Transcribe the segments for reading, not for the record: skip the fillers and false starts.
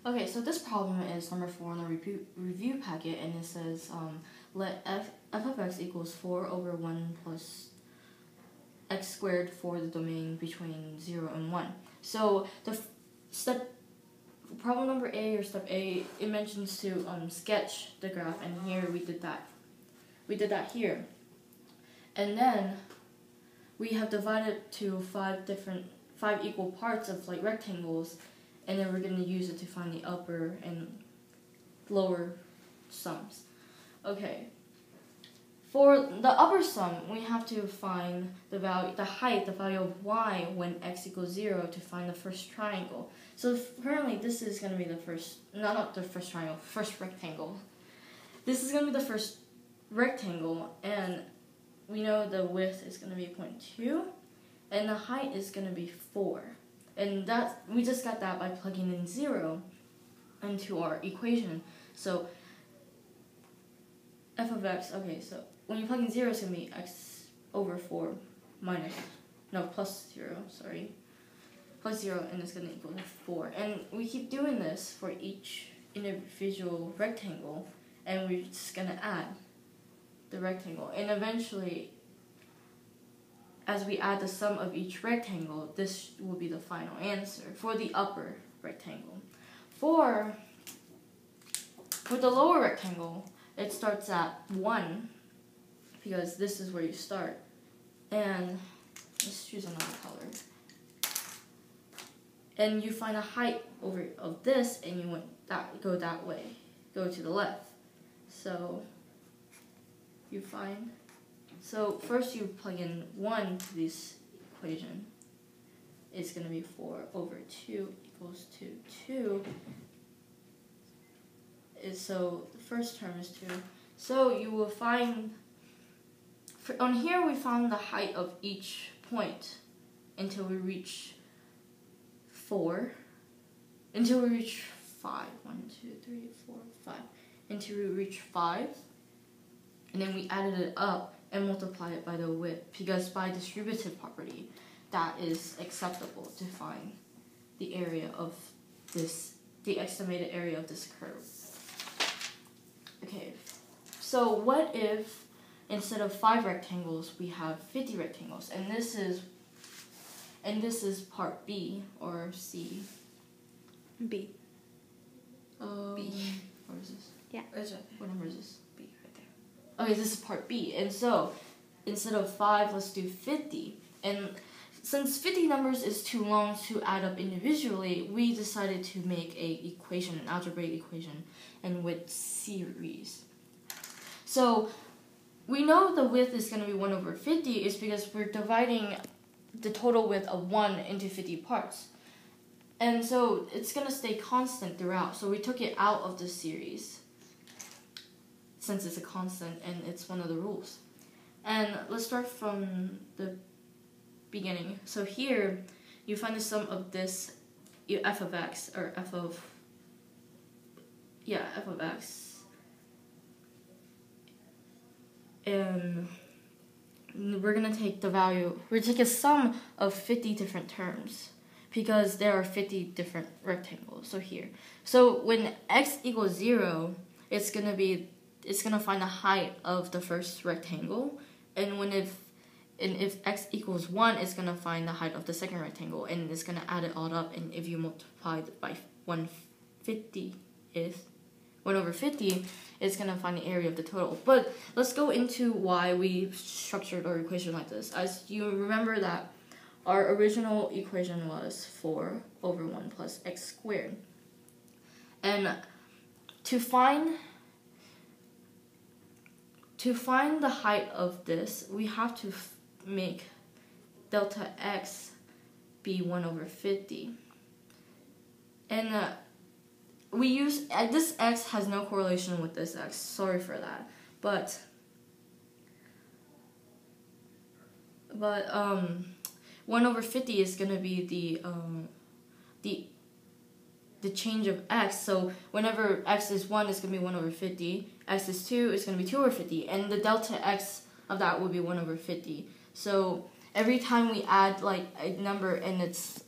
Okay, so this problem is number 4 in the review packet, and it says let f of x equals 4 over 1 plus x squared for the domain between 0 and 1. So the problem number A, or step A, it mentions to sketch the graph, and here we did that. We did that here. And then we have divided to 5 equal parts of like rectangles, and then we're going to use it to find the upper and lower sums. Okay. For the upper sum, we have to find the value of y when x equals 0 to find the first triangle. So currently this is going to be the first, not the first triangle, first rectangle. This is going to be the first rectangle, and we know the width is going to be 0.2, and the height is going to be 4. And that we just got that by plugging in 0 into our equation. So f of x, okay, so when you plug in 0, it's going to be x over 4 plus 0, plus 0, and it's going to equal 4. And we keep doing this for each individual rectangle, and we're just going to add the rectangle. And eventually, as we add the sum of each rectangle, this will be the final answer for the upper rectangle. For the lower rectangle, it starts at 1, because this is where you start. And let's choose another color. And you find the height of this, and you go that way, go to the left. So first you plug in 1 to this equation. It's going to be 4 over 2 equals to 2. So the first term is 2. So you will find, on here we found the height of each point until we reach 4, until we reach 5. 1, 2, 3, 4, 5. Until we reach 5. And then we added it up and multiply it by the width, because by distributive property, that is acceptable to find the area of the estimated area of this curve. Okay, so what if instead of 5 rectangles, we have 50 rectangles? And this is part B or C. B. B. What is this? Yeah. What number is this? B right there. Okay, this is part B. And so instead of 5, let's do 50. And since 50 numbers is too long to add up individually, we decided to make an algebraic equation, and with series. So we know the width is going to be 1 over 50 is because we're dividing the total width of 1 into 50 parts. And so it's going to stay constant throughout. So we took it out of the series, since it's a constant and it's one of the rules. And let's start from the beginning. So here, you find the sum of this f of x, or f of x. And we're going to take a sum of 50 different terms, because there are 50 different rectangles. So when x equals 0, it's going to find the height of the first rectangle, and if x equals 1, it's going to find the height of the second rectangle, and it's going to add it all up. And if you multiply it by 1 over 50, it's going to find the area of the total. But let's go into why we structured our equation like this. As you remember that our original equation was 4 over 1 plus x squared. And to find the height of this, we have to make delta x be 1 over 50. And this x has no correlation with this x. Sorry for that. But 1 over 50 is going to be the change of x. So whenever x is 1, it's going to be 1 over 50. X is 2, it's going to be 2 over 50. And the delta x of that will be 1 over 50. So every time we add like a number and it's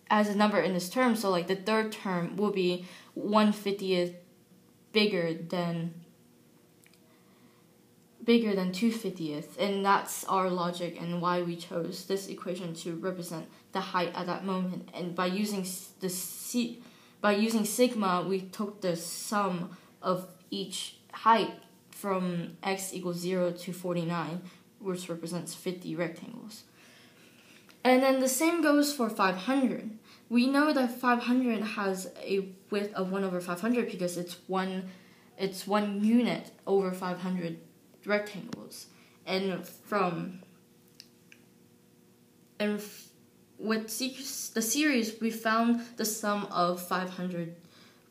as a number in this term, so like the third term will be 1/50th bigger than 2/50th, and that's our logic and why we chose this equation to represent the height at that moment. And by using sigma, we took the sum of each height from x equals 0 to 49, which represents 50 rectangles. And then the same goes for 500. We know that 500 has a width of 1/500 because it's one unit over 500 rectangles. With the series, we found the sum of 500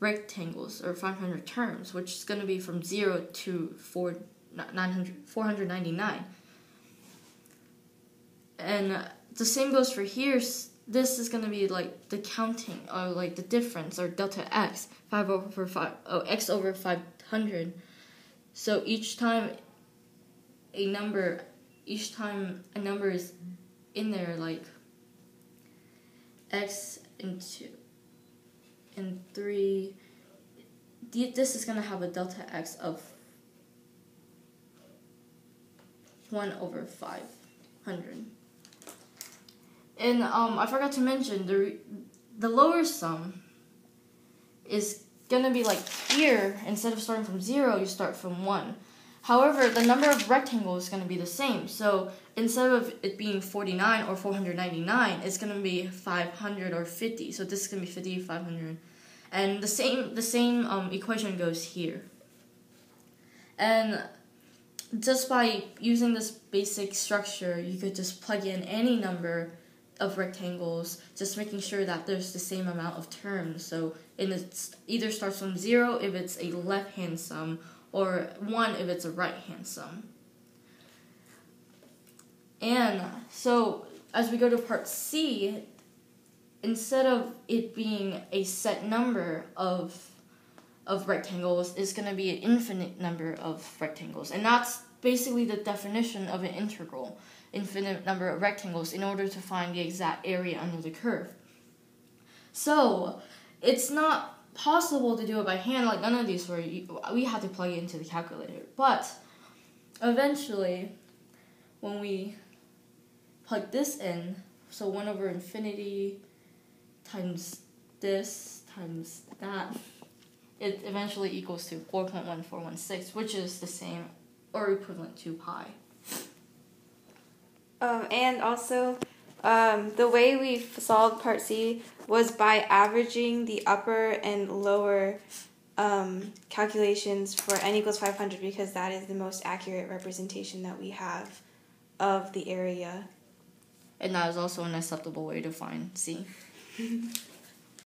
rectangles or 500 terms, which is going to be from 0 to 499. And the same goes for here. This is going to be like the counting, or like the difference, or delta x, x over 500. So each time a number is in there, like x in 3, this is going to have a delta x of 1/500. And I forgot to mention, the lower sum is going to be like here. Instead of starting from 0, you start from 1. However, the number of rectangles is going to be the same. So instead of it being 49 or 499, it's going to be 500 or 50. So this is going to be 50, 500. And the same equation goes here. And just by using this basic structure, you could just plug in any number of rectangles, just making sure that there's the same amount of terms. So it either starts from 0 if it's a left-hand sum, or 1 if it's a right-hand sum. And so as we go to part C, instead of it being a set number of rectangles, it's going to be an infinite number of rectangles. And that's basically the definition of an integral: infinite number of rectangles in order to find the exact area under the curve. So it's not possible to do it by hand, like none of these were. We had to plug it into the calculator. But eventually, when we plug this in, so 1/infinity times this times that, it eventually equals to 4.1416, which is the same or equivalent to pi. And also, the way we solved part C was by averaging the upper and lower calculations for n equals 500, because that is the most accurate representation that we have of the area. And that is also an acceptable way to find C.